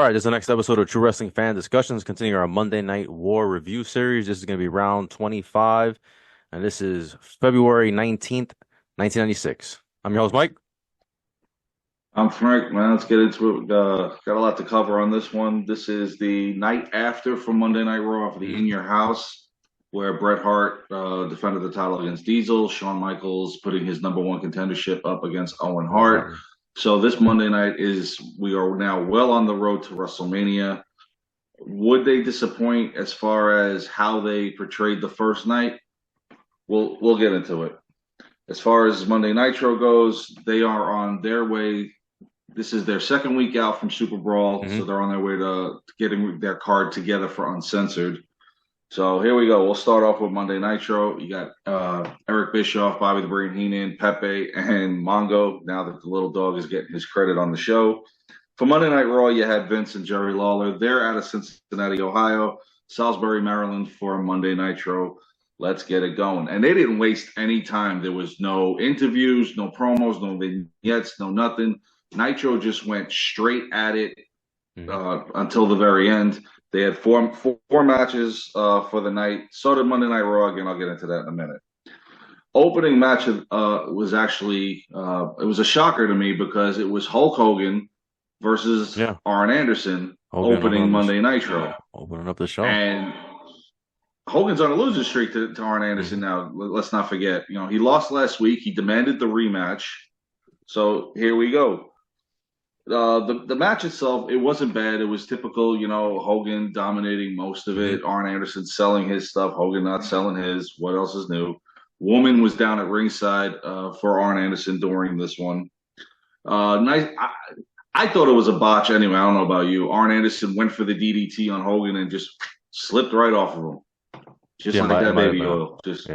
right, this is the next episode of True Wrestling Fan Discussions, continuing our Monday Night War review series. This is going to be round 25, and this is February 19th, 1996. I'm your host, Mike. I'm Frank, man. Let's get into it. Got a lot to cover on this one. This is the night after from Monday Night Raw for the Mhm. In Your House, where Bret Hart defended the title against Diesel. Shawn Michaels putting his number one contendership up against Owen Hart. So this Monday night we are now well on the road to WrestleMania. Would they disappoint as far as how they portrayed the first night? We'll get into it. As far as Monday Nitro goes, they are on their way. This is their second week out from Super Brawl, so Mhm. they're on their way to getting their card together for Uncensored. So here we go. We'll start off with Monday Nitro. You got Eric Bischoff, Bobby the Brain Heenan, Pepe, and Mongo. Now that the little dog is getting his credit on the show. For Monday Night Raw, you had Vince and Jerry Lawler. They're out of Cincinnati, Ohio, Salisbury, Maryland for Monday Nitro. Let's get it going. And they didn't waste any time. There was no interviews, no promos, no vignettes, no nothing. Nitro just went straight at it until the very end. They had four matches for the night. So did Monday Night Raw. Again, I'll get into that in a minute. Opening match was actually it was a shocker to me because it was Hulk Hogan versus Arn Anderson opening Monday Nitro. Opening up the show. And Hogan's on a losing streak to Arn Anderson now. Let's not forget. You know, he lost last week. He demanded the rematch. So here we go. The match itself, it wasn't bad. It was typical, you know, Hogan dominating most of it. Arn Anderson selling his stuff, Hogan not selling his. What else is new? Woman was down at ringside for Arn Anderson during this one. Nice. I thought it was a botch anyway. I don't know about you. Arn Anderson went for the DDT on Hogan and just slipped right off of him. Just like that baby oil. Just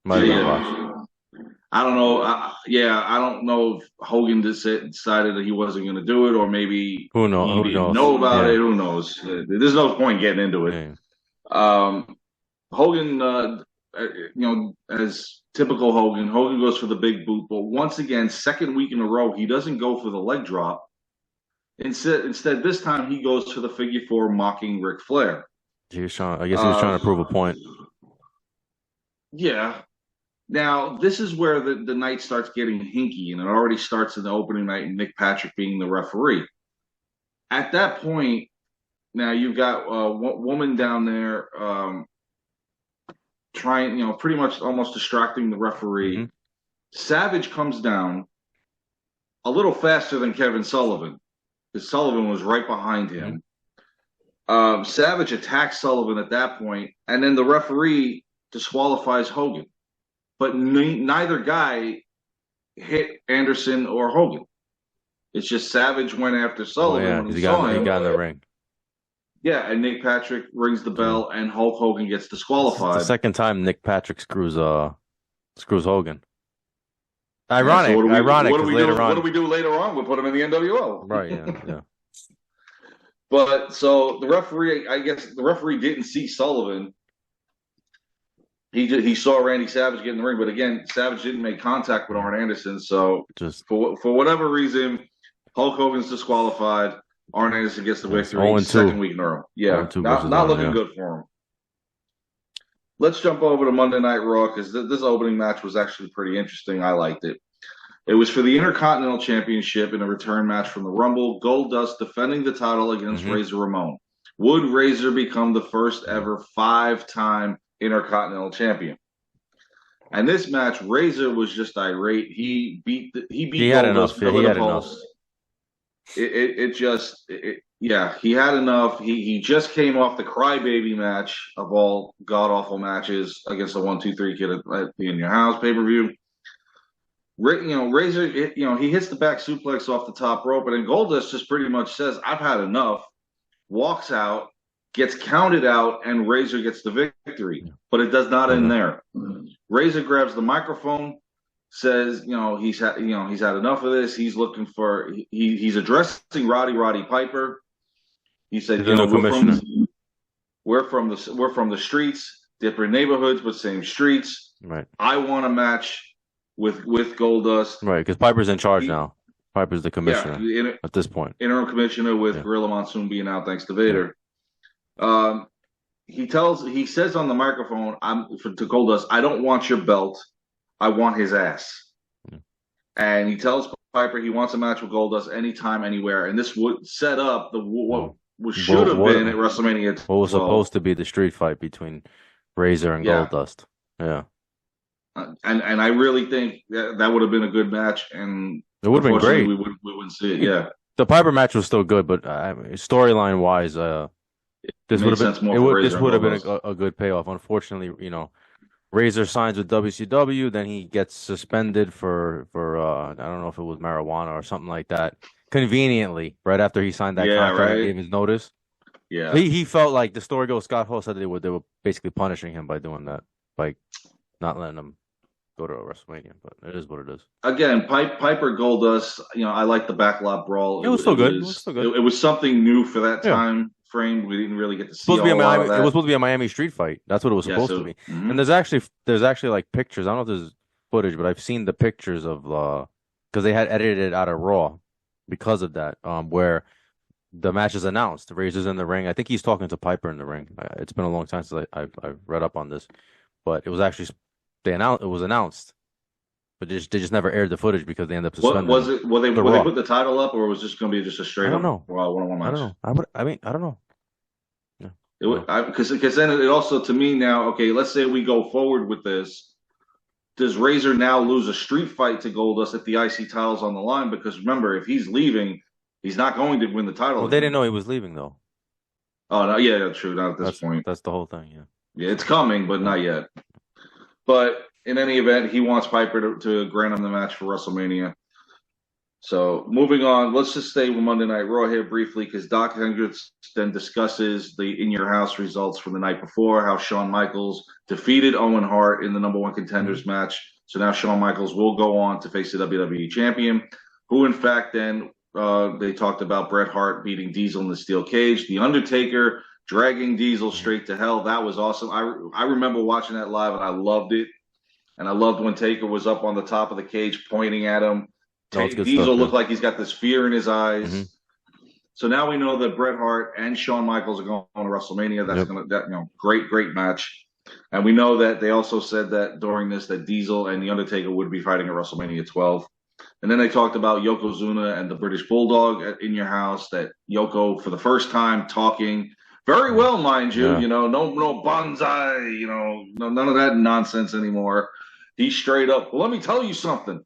might have been a botch. I don't know. I don't know if Hogan decided that he wasn't going to do it, or maybe who knows? He didn't know about it. Who knows? There's no point getting into it. Hogan, you know, as typical Hogan goes for the big boot, but once again, second week in a row, he doesn't go for the leg drop. Instead, this time he goes for the figure four, mocking Ric Flair. I guess he was trying to prove a point. Yeah. Now, this is where the night starts getting hinky, and it already starts in the opening night, and Nick Patrick being the referee. At that point, now you've got a woman down there trying, you know, pretty much almost distracting the referee. Savage comes down a little faster than Kevin Sullivan, because Sullivan was right behind him. Savage attacks Sullivan at that point, and then the referee disqualifies Hogan. But neither guy hit Anderson or Hogan. It's just Savage went after Sullivan when he saw him. He got in the ring. Yeah, and Nick Patrick rings the bell, and Hulk Hogan gets disqualified. It's the second time Nick Patrick screws Hogan. Ironic. What do we do later on? We'll put him in the NWO. Right. Yeah. But so the referee, I guess the referee didn't see Sullivan. He saw Randy Savage get in the ring, but again, Savage didn't make contact with Arn Anderson. So for whatever reason, Hulk Hogan's disqualified. Arn Anderson gets the victory. Second week in a row. Yeah, not looking good for him. Let's jump over to Monday Night Raw because this opening match was actually pretty interesting. I liked it. It was for the Intercontinental Championship in a return match from the Rumble. Goldust defending the title against Razor Ramon. Would Razor become the first ever 5-time Intercontinental Champion? And this match, Razor was just irate. He had enough. He had enough. He had enough. He just came off the Crybaby match of all god awful matches against the 1-2-3 Kid at the In Your House pay-per-view. Razor, he hits the back suplex off the top rope, and then Goldust just pretty much says, "I've had enough." Walks out, gets counted out, and Razor gets the victory. But it does not end there. Razor grabs the microphone, says, he's had enough of this. He's looking for he's addressing Roddy Piper. He said, we're from the streets, different neighborhoods, but same streets. Right. I want a match with Goldust. Right, because Piper's in charge now. Piper's the Yeah, commissioner at this point. interim commissioner with Yeah. Gorilla Monsoon being out thanks to Yeah. Vader. Um, he says on the microphone, to Goldust, I don't want your belt, I want his ass. Yeah. And he tells Piper he wants a match with Goldust anytime, anywhere, and this would set up the Yeah. what should What have been at what WrestleMania what was 12. supposed to be the street fight between Razor and Yeah, Goldust. Yeah. and I really think that would have been a good match, and It would have been unfortunately great. we wouldn't see I it. mean, Yeah, the Piper match was still good, but storyline wise, it this would made have been sense more for this Razor and would have been Goldust. a good payoff. Unfortunately, Razor signs with WCW, then he gets suspended for I don't know if it was marijuana or something like that. Conveniently, right after he signed that Yeah, contract and right. gave his notice, Yeah. he felt like the story goes. Scott Hall said they were basically punishing him by doing that, by not letting him go to a WrestleMania. But it is what it is. Again, Piper Goldust. I like the backlot brawl. It was still good. It was still good. It was something new for that Yeah. time frame. We didn't really get to see Supposed a to be a whole lot Miami. of It was that. supposed to be a Miami street fight. That's what it was Yeah. supposed to So, be. And there's actually like pictures. I don't know if there's footage, but I've seen the pictures of because they had edited it out of Raw because of that. Where the match is announced. Razor's in the ring. I think he's talking to Piper in the ring. It's been a long time since I've read up on this, but it was actually it was announced, but they just never aired the footage because they ended up what suspending was it? Were they Raw. put the title up, or was this going to be just a I straight don't up know. Raw one-on-one I don't match? know. I don't know. Yeah. It So, would because then it also to me now. Okay, let's say we go forward with this. Does Razor now lose a street fight to Goldust if the IC title's on the line? Because remember, if he's leaving, he's not going to win the title well, they didn't again. know he was leaving though. Oh no, yeah, true. Not at this That's point. that's the whole thing. Yeah. Yeah, it's coming, but Yeah. not yet. But in any event, he wants Piper to grant him the match for WrestleMania. So moving on, let's just stay with Monday Night Raw here briefly because Doc Hendricks then discusses the In Your House results from the night before, how Shawn Michaels defeated Owen Hart in the number one Mhm. contenders match. So now Shawn Michaels will go on to face the WWE champion, who in fact then they talked about Bret Hart beating Diesel in the steel cage, The Undertaker dragging Diesel Mhm. straight to hell. That was awesome. I remember watching that live and I loved it. And I loved when Taker was up on the top of the cage pointing at him. No, it's good stuff. Diesel Yeah. looked like he's got this fear in his Hmm. eyes. So now we know that Bret Hart and Shawn Michaels are going to WrestleMania. That's Yep. going to great match. And we know that they also said that during this that Diesel and the Undertaker would be fighting at WrestleMania 12. And then they talked about Yokozuna and the British Bulldog In Your House. That Yoko for the first time talking very well, mind you. Yeah. No bonsai. None of that nonsense anymore. He straight up. Well, let me tell you something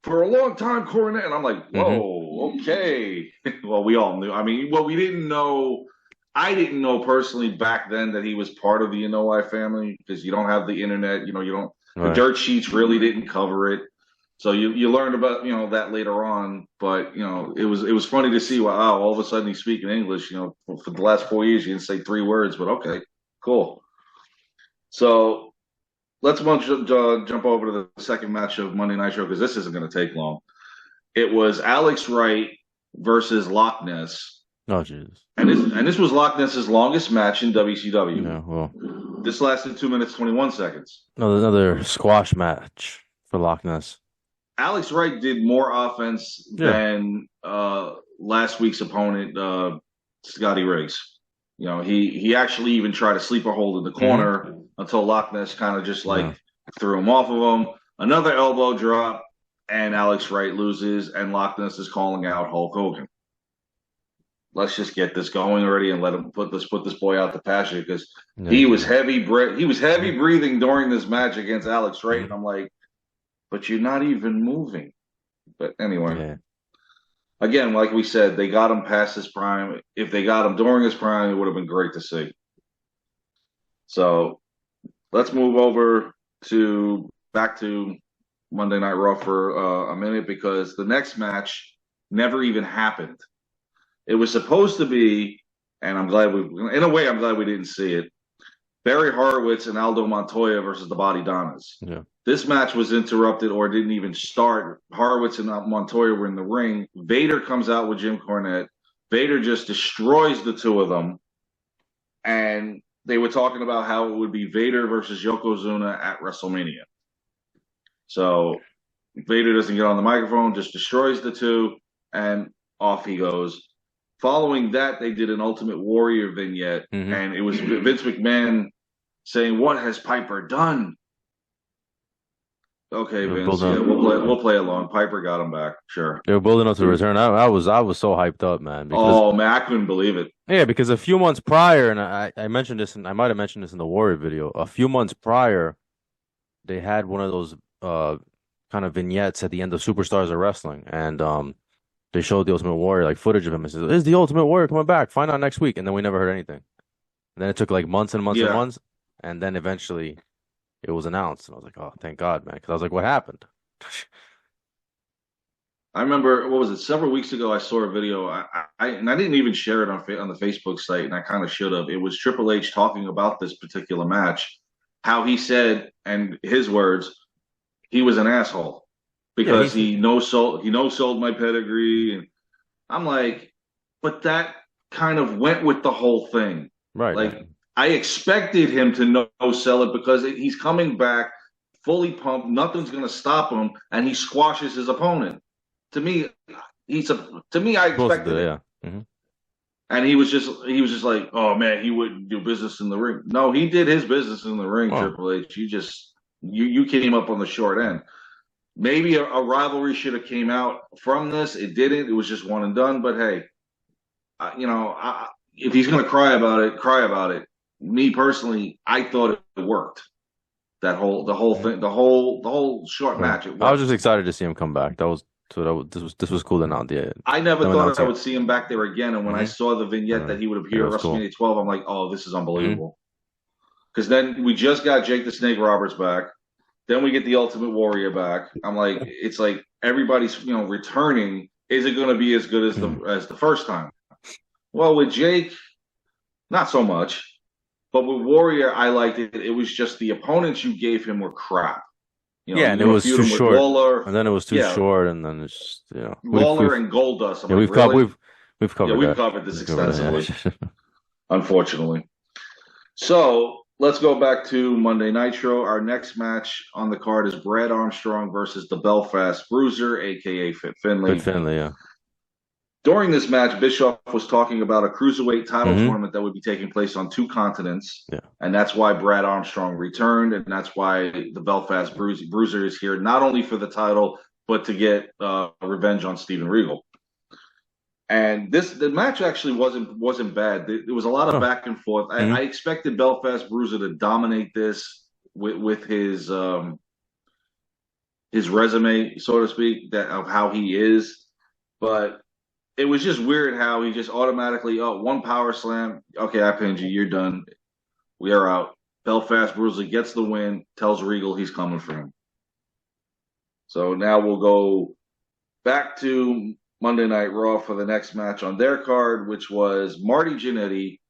for a long time, Cornette. And I'm like, Hmm. whoa, okay. Well, we all knew. I mean, well, we didn't know. I didn't know personally back then that he was part of the Inouye family because you don't have the internet. You don't. The Right. dirt sheets really didn't cover it. So you learned about that later on. But it was funny to see. Wow, all of a sudden he's speaking English. For the last 4 years he didn't say 3 words. But okay, cool. So let's jump over to the second match of Monday Nitro because this isn't going to take long. It was Alex Wright versus Loch Ness, Oh, Jesus. and this was Loch Ness's longest match in WCW. Yeah. Well, This lasted 2 minutes 21 seconds. another squash match for Loch Ness. Alex Wright did more offense Yeah. than last week's opponent, Scotty Riggs. He actually even tried a sleeper hold in the corner until Loch Ness kind of just Yeah. threw him off of him. Another elbow drop, and Alex Wright loses, and Loch Ness is calling out Hulk Hogan. Let's just get this going already and let him put this boy out the pasture because Yeah. he was heavy breathing during this match against Alex Wright, and I'm like, but you're not even moving. But anyway. Yeah. Again, like we said, they got him past his prime. If they got him during his prime, it would have been great to see. So let's move over back to Monday Night Raw for a minute because the next match never even happened. It was supposed to be, and I'm glad we didn't see it. Barry Horowitz and Aldo Montoya versus the Body Donnas. Yeah. This match was interrupted or didn't even start. Horowitz and Montoya were in the ring. Vader comes out with Jim Cornette. Vader just destroys the two of them. And they were talking about how it would be Vader versus Yokozuna at WrestleMania. So Vader doesn't get on the microphone, just destroys the two, and off he goes. Following that, they did an Ultimate Warrior vignette, Hmm. and it was Vince McMahon saying, "What has Piper done?" Okay, They were Vince. building Yeah, up. we'll play along. Piper got him back. Sure. They were building up to the return. I was so hyped up, man, because Oh man, I couldn't believe it. yeah, because a few months prior, and I mentioned this, and I might have mentioned this in the Warrior video. A few months prior, they had one of those kind of vignettes at the end of Superstars of Wrestling, and they showed the Ultimate Warrior like footage of him and says, "Is the Ultimate Warrior coming back? Find out next week." And then we never heard anything. And then it took like months and months and Yeah, months, and then eventually it was announced, and I was like, "Oh, thank God, man!" Because I was like, "What happened?" I remember what was it? Several weeks ago, I saw a video. And I didn't even share it on the Facebook site, and I kind of should have. It was Triple H talking about this particular match, how he said, and his words, he was an asshole Yeah, because he no sold my pedigree, and I'm like, but that kind of went with the whole thing. right. Like I expected him to no sell it because he's coming back fully pumped, nothing's going to stop him, and he squashes his opponent. To me, I Supposed to do, expected it. yeah. Hmm. And he was just like, oh man, he wouldn't do business in the ring. No, he did his business in the ring, Well, Triple H. You came up on the short end. Maybe a rivalry should have came out from this. It didn't. It was just one and done. But hey, if he's gonna cry about it, cry about it. Me personally, I thought it worked. The whole mhm. thing, the whole short Well, match, it I was just worked. excited to see him come back. That was so that was, this was cool to announce. Yeah, I never them thought I announcing it. would see him back there again. And when I Hmm. saw the vignette that he would Yeah, it appear at was cool. WrestleMania 12, I'm like, oh, this is Hmm. unbelievable. Because then we just got Jake the Snake Roberts back. Then we get the Ultimate Warrior back. I'm like, it's like everybody's returning. Is it going to be as good as the Hmm. as the first time? Well, with Jake, not so much. But with Warrior, I liked it. It was just the opponents you gave him were crap. Yeah, You're and it going to was feud too him with short, Lawler. and then it was too Yeah, short, and then it's just Lawler and Goldust. I'm yeah like, we've co really? we've Yeah, covered we've that. covered this We've covered extensively, that. Yeah. unfortunately. So let's go back to Monday Nitro. Our next match on the card is Brad Armstrong versus the Belfast Bruiser, aka Fit Fit Finley. Finley, yeah. During this match, Bischoff was talking about a cruiserweight title Hmm. tournament that would be taking place on two continents. Yeah. And that's why Brad Armstrong returned. And that's why the Belfast Bruiser is here, not only for the title, but to get revenge on Steven Regal. And the match actually wasn't bad. There was a lot of Oh. back and forth. I, Hmm. I expected Belfast Bruiser to dominate this with his resume, so to speak, that of how he is. But it was just weird how he just automatically, one power slam. Okay, I pinned you. You're done. We are out. Belfast Bruiser gets the win, tells Regal he's coming for him. So now we'll go back to Monday Night Raw for the next match on their card, which was Marty Jannetty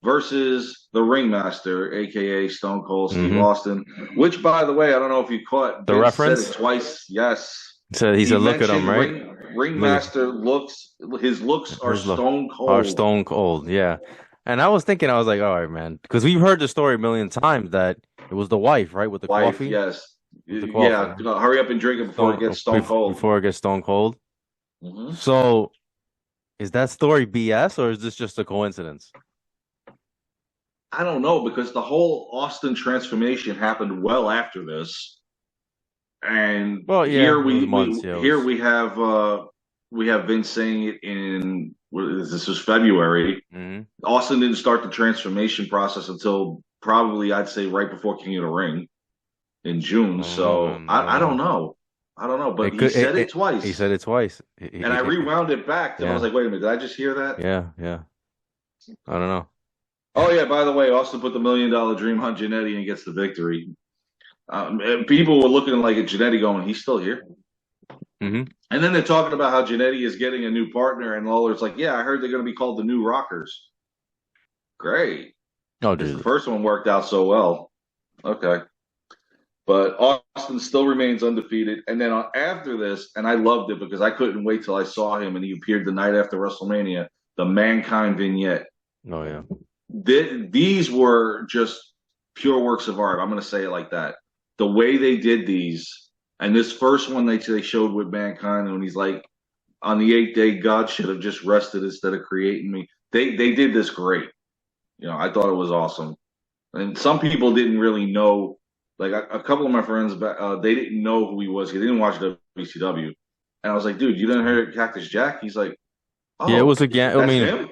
versus the Ringmaster, aka Stone Cold Steve Hmm. Austin. Which, by the way, I don't know if you caught. The Vince said it reference. twice. Yes, He he said, "Look at him, mentioned right? Look Ringmaster looks. His looks at are his look. stone Are cold. stone cold." Yeah. And I was thinking, I was like, "All right, man," because we've heard the story a million times that it was the wife, right, with the Wife, coffee, yes, with the coffee, yeah. Hurry up and drink it before it gets stone cold. before it gets stone cold. Hmm. So, is that story BS or is this just a coincidence? I don't know because the whole Austin transformation happened well after this, and Well, yeah, here it was we months. we Yeah, it here was. we have Vince saying it in this was February. Hmm. Austin didn't start the transformation process until probably I'd say right before King of the Ring in I June. don't know, So man. I don't I don't know. know. I don't know, but It he could. said it He twice. said it twice. And I rewound it back, and I was Yeah, like, wait a minute, did I just hear that? yeah, yeah. I don't know. Oh yeah, by the way, Austin put the $1 million dream on Janetti and gets the victory. And people were looking like at Janetti going, he's still here. Hmm. And then they're talking about how Janetti is getting a new partner, and Lawler's like, yeah, I heard they're going to be called the New Rockers. Great, Oh, because the Jesus. first one worked out so well. Okay. But Austin still remains undefeated. And then after this, and I loved it because I couldn't wait till I saw him and he appeared the night after WrestleMania, the Mankind vignette. Oh, yeah. These were just pure works of art. I'm going to say it like that. The way they did these, And this first one they showed with Mankind, and he's like, on the eighth day, God should have just rested instead of creating me. They did this great. I thought it was awesome. And some people didn't really know. Like a couple of my friends, they didn't know who he was. They didn't watch WCW, and I was like, "Dude, you didn't hear Cactus Jack?" He's like, Yeah, it "Oh, was a I that's mean, him."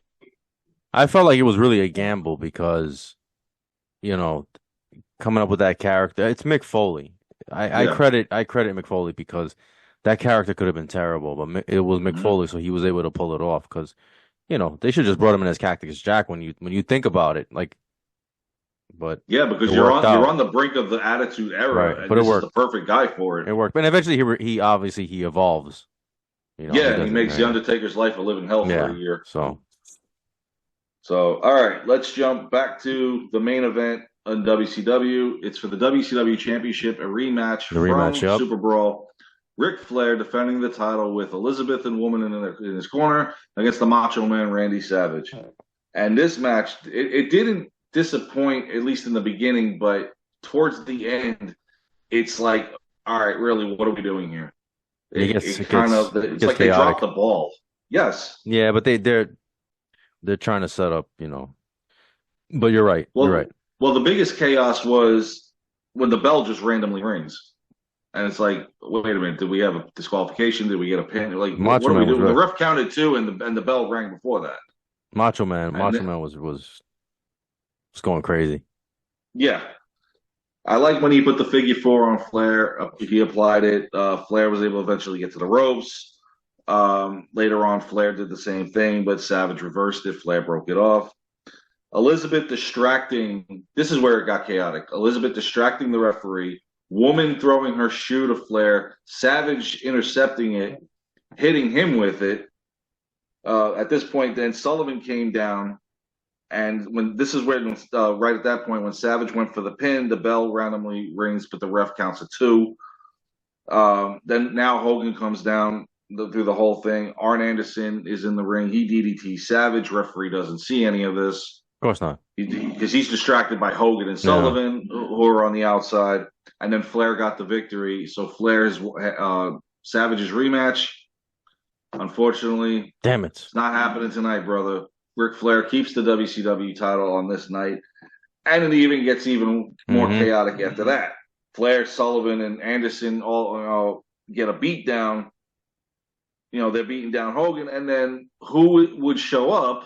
I felt like it was really a gamble because, you know, coming up with that character, it's Mick Foley. Yeah. I credit Mick Foley because that character could have been terrible, but it was Mick Mhm. Foley, so he was able to pull it off. Because they should just brought him in as Cactus Jack when you think about it, like, but Yeah, it because worked you're out, on the brink of the Attitude right? Era, and But it this is the worked. perfect guy for it. It worked. And eventually he obviously he evolves. He Yeah, and he doesn't. makes the Yeah, Undertaker's life a living hell for a yeah. year. So So, all right, let's jump back to the main event on WCW. It's for the WCW Championship, a rematch the rematch, from yep. Super Brawl. Ric Flair defending the title with Elizabeth and Woman in his corner against the Macho Man Randy Savage. And this match, it didn't disappoint, at least in the beginning, but towards the end, it's like, all right, really, what are we doing here? It It, gets it it kind gets of, it it's gets like they dropped chaotic. the ball. Yes. Yeah, but they're trying to set up, But you're right. You're right. Well, the biggest chaos was when the bell just randomly rings. And it's like, wait a minute, did we have a disqualification? Did we get a pin? Like, what Macho are we Man was doing? The right. ref counted two, and the bell rang before that. And Macho Man was going crazy. yeah, I like when he put the figure four on Flair. He applied it. Flair was able to eventually get to the ropes. Later on, Flair did the same thing, but Savage reversed it. Flair broke it off. Elizabeth distracting. This is where it got chaotic. Elizabeth distracting the referee. Woman throwing her shoe to Flair. Savage intercepting it, hitting him with it. At this point, then Sullivan came down, and when this is where right at that point when Savage went for the pin, the bell randomly rings, but the ref counts a two. Then now Hogan comes down through the whole thing. Arn Anderson is in the ring. He DDT Savage. Referee doesn't see any of this Of course not. because he's distracted by Hogan and Yeah. Sullivan, who are on the outside. And then Flair got the victory. So Flair's Savage's rematch. Unfortunately, Damn it. it's not happening tonight, brother. Ric Flair keeps the WCW title on this night, and it even gets even more Hmm. chaotic after that. Flair, Sullivan, and Anderson all get a beat down. They're beating down Hogan, and then who would show up?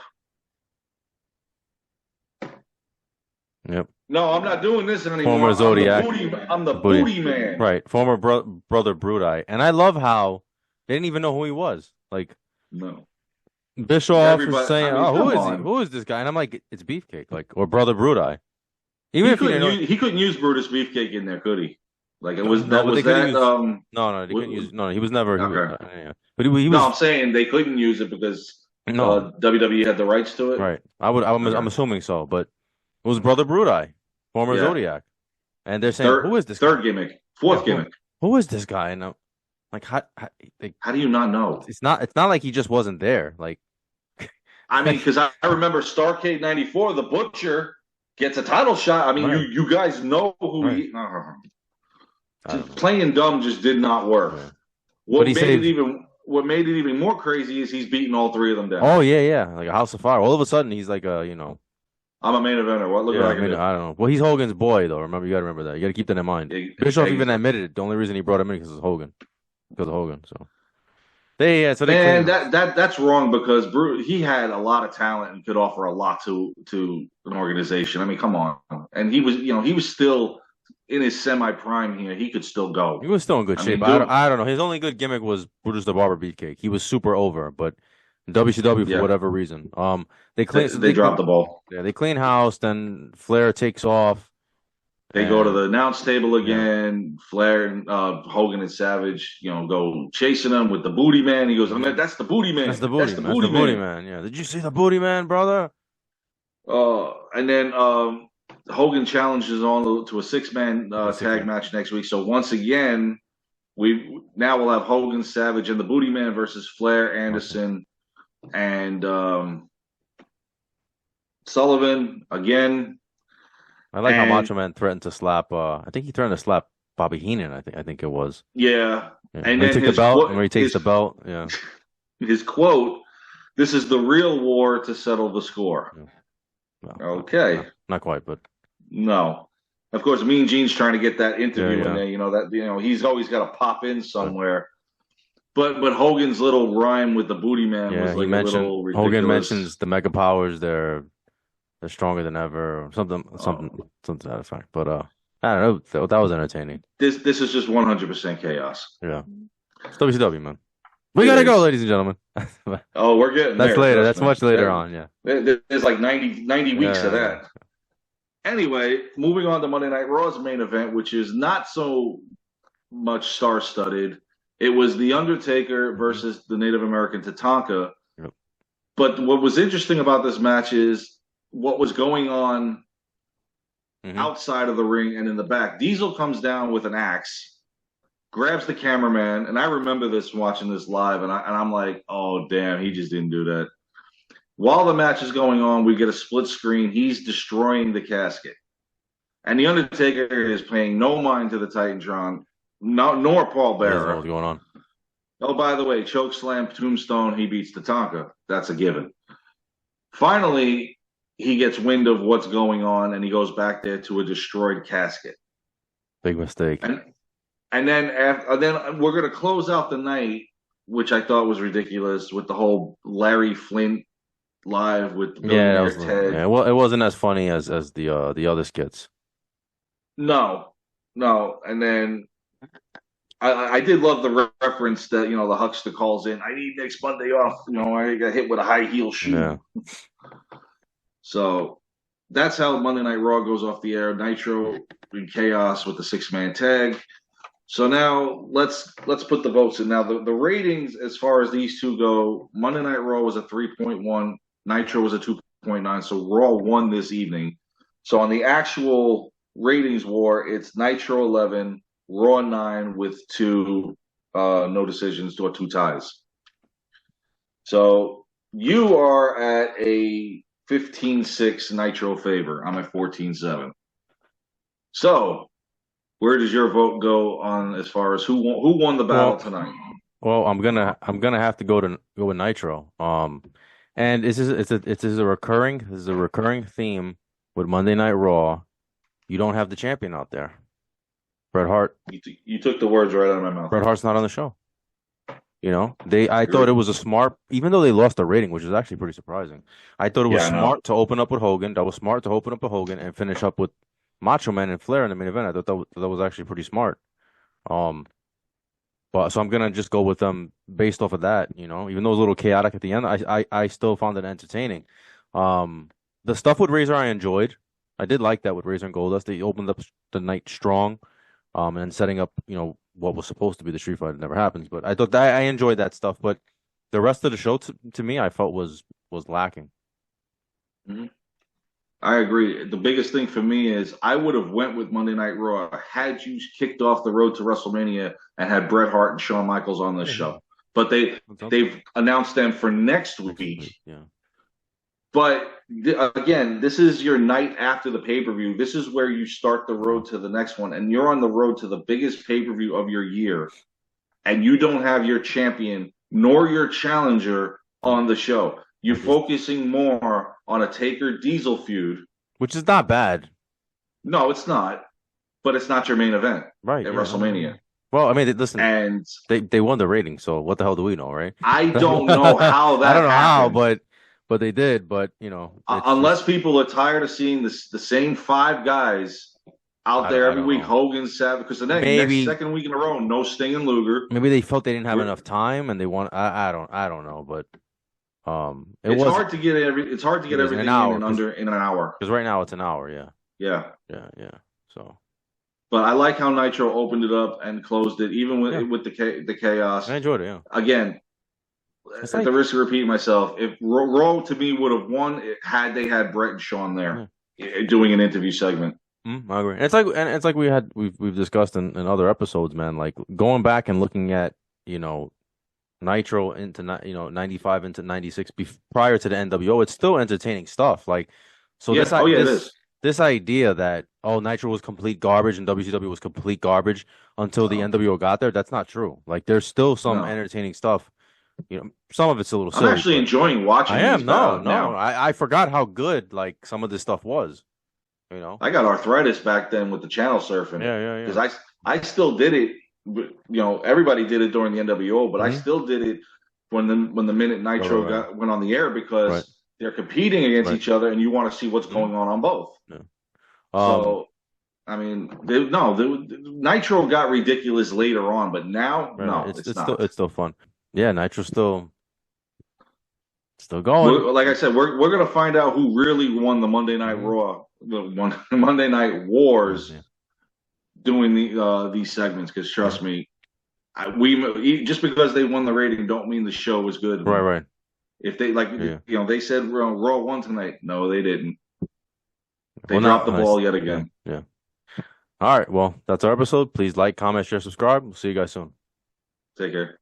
Yep. No, I'm not doing this Former anymore. I'm the Zodiac. booty. I'm the Booty. booty man. Right. Former brother Brudai. And I love how they didn't even know who he was. Like No, Bischoff is everybody. saying, I mean, "Oh, who come is he? on. Who is this guy?" And I'm like, "It's Beefcake, like or brother Brudai." Even if you didn't know, He couldn't use Brutus Beefcake in there, could he? Like it no, was no, that but they was couldn't that use. No, no, they couldn't use. No, he was never. He was. okay. Yeah. But he No, was. I'm saying they couldn't use it because No, WWE had the rights to it. right. I'm Okay. assuming so, but it was brother Brudai, former Yeah. Zodiac, and they're saying, "Who is this guy?" Third gimmick, Yeah, fourth gimmick. who is this guy? And I'm like, how like, How do you not know? it's not like he just wasn't there. Like, I mean, like because I remember Starcade '94, the Butcher gets a title shot. I mean, right, you guys know who right. he. I don't Just know. playing dumb just did not work. Yeah. But he saved. What made it even more crazy is he's beating all three of them down. Oh yeah, yeah, like a House of Fire. All of a sudden, he's like I'm a main eventer. Look yeah. what I I can mean, do. I don't know. Well, he's Hogan's boy though. Remember, you got to remember that. You got to keep that in mind. Bischoff even Ex- admitted it. The only reason he brought him in because of Hogan, because of Hogan. So they clean Man, house. that's wrong because he had a lot of talent and could offer a lot to an organization. I mean, come on, and he was still in his semi prime here. He could still He go. was still in good I shape. mean, dude, I don't know. His only good gimmick was Brutus the Barber Beefcake. He was super over, but WCW for yeah, whatever reason. they dropped the ball. yeah, they clean house. Then Flair takes off, They go to and the announce table yeah, again. Flair and Hogan and Savage, go chasing him with the booty man. He goes, I mean, that's the booty that's man. the That's booty. the That's the booty booty man. man. Yeah, did you see the booty man, brother? And then Hogan challenges on to a six-man Yeah, six tag man. match next week. So once again, we'll have Hogan, Savage, and the Booty Man versus Flair, Awesome. Anderson, and Sullivan again. I like how And Macho Man threatened to slap. I think he threatened to slap Bobby Heenan, I think it was. Yeah, Yeah, and where he then took the his belt, and quote, where he takes the belt. Yeah, his quote, "This is the real war to settle the score." yeah. Well, Okay, not quite, but no. Of course, Mean Gene's trying to get that yeah, interview in yeah. there. He's always got to pop in But somewhere. But Hogan's little rhyme with the Booty Man yeah, was he like a mentioned little Hogan ridiculous. mentions the Mega Powers. They're stronger than ever, or Oh, something to that effect. But I don't know. That was entertaining. this is just 100% chaos. Yeah, it's WCW, man. We It gotta go, is. ladies and gentlemen. Oh, we're getting That's there. later. Trust That's me. much later on. Yeah. There's like 90 weeks of Yeah, yeah. that. Anyway, moving on to Monday Night Raw's main event, which is not so much star-studded. It was The Undertaker Hmm. versus the Native American Tatanka. Yep. But what was interesting about this match is what was going on Hmm. outside of the ring and in the back. Diesel comes down with an axe, grabs the cameraman, and I remember this watching this live, and I'm like, oh damn, he just didn't do that. While the match is going on, we get a split screen. He's destroying the casket. And The Undertaker is paying no mind to the Titantron, nor Paul He doesn't know Bearer. what's going on. Oh, by the way, choke slam, tombstone, he beats Tatanka. That's a given. Finally, he gets wind of what's going on and he goes back there to a destroyed casket. Big mistake. And then we're going to close out the night, which I thought was ridiculous, with the whole Larry Flint live with the Yeah, that billionaire was Ted. yeah. Well, it wasn't as funny as the other skits. No, no. And then I did love the reference that the Huckster calls in. I need next Monday off. I got hit with a high heel shoe. Yeah. So that's how Monday Night Raw goes off the air. Nitro in chaos with the 6-man tag. So now let's put the votes in. Now the ratings as far as these two go, Monday Night Raw was a 3.1, Nitro was a 2.9. So Raw won this evening. So on the actual ratings war, it's Nitro 11, Raw 9 with two no decisions or two ties. So you are at a 15-6 Nitro favor. I'm at 14-7. So where does your vote go on as far as who won the battle Well, tonight? I'm gonna have to go with Nitro. And this is a recurring theme with Monday Night Raw. You don't have the champion out there. Bret Hart. You took the words right out of my mouth. Bret Hart's not on the show. I thought it Agree. was a smart, even though they lost the rating, which is actually pretty surprising. I thought it was Yeah, I know. smart to open up with Hogan. That was smart to open up with Hogan and finish up with Macho Man and Flair in the main event. I thought that was actually pretty smart. Um, but so I'm gonna just go with them based off of that. Even though it was a little chaotic at the end, I still found it entertaining. Um, the stuff with Razor I enjoyed. I did like that with Razor and Goldust. They opened up the night strong, and setting up what was supposed to be the street fight. It never happens, but I thought that I enjoyed that stuff. But the rest of the show to me, I felt was lacking. Mhm. I agree. The biggest thing for me is I would have went with Monday Night Raw had you kicked off the road to WrestleMania and had Bret Hart and Shawn Michaels on this Yeah, yeah. show. But What's up? they've announced them for next Next week. week, yeah. But again, this is your night after the pay-per-view. This is where you start the Yeah. road to the next one, and you're on the road to the biggest pay-per-view of your year, and you don't have your champion nor your challenger on the show. You're Which is focusing more on a Taker Diesel feud. which is not bad, No, it's not, but it's not your main event right? at Yeah, WrestleMania. well, I mean, listen, And they won the rating, so what the hell do we know, right? I don't know how I don't that know how, happened. but they did. But it's Unless just people are tired of seeing the same five guys out there I every don't week, know. Hogan, Savage, because the next Maybe second week in a row, no Sting and Luger. maybe they felt they didn't have We're, enough time, and they want. I don't know, but it it's was hard to get it's hard to it get is in an everything hour in an hour. because right now it's an hour. Yeah, Yeah. yeah, yeah. So But I like how Nitro opened it up and closed it, even yeah, with the I chaos. enjoyed it. Yeah, Again, it's at the like risk of repeating myself, if Raw to me would have won had they had Brett and Sean there yeah. doing an interview segment. I agree. And it's like we've discussed in other episodes, man. Like going back and looking at you know Nitro into 95 into 96 prior to the NWO, it's still entertaining stuff. Like so Yeah. Oh yeah, it is. this idea that Nitro was complete garbage and WCW was complete garbage until the No, NWO got there, that's not true. Like there's still some no. entertaining stuff. Some of it's a little I'm silly, actually but enjoying I watching these am. No, no. now. I forgot how good like some of this stuff was, you know. I got arthritis back then with the channel surfing Yeah, yeah, because yeah. I still did it. Everybody did it during the NWO, but I Hmm. still did it when the minute Right, right, Nitro right. went on the air Right, because they're competing against right. each other, and you want to see what's Hmm. going on both. Yeah. Um, So I mean, no, Nitro got ridiculous later on, but now, right, right. no, It's it's it's still not. it's still fun. Yeah, Nitro's still going. Like I said, we're gonna find out who really won the Monday Night Hmm. Raw, the one Monday Night Wars Yeah, doing these segments. Because yeah. trust me, we just because they won the rating don't mean the show was good. Right, right. If they like, Yeah. they said Raw won tonight. No, they didn't. They Well, dropped now, the nice. ball yet Yeah, again. yeah. All right. Well, that's our episode. Please like, comment, share, subscribe. We'll see you guys soon. Take care.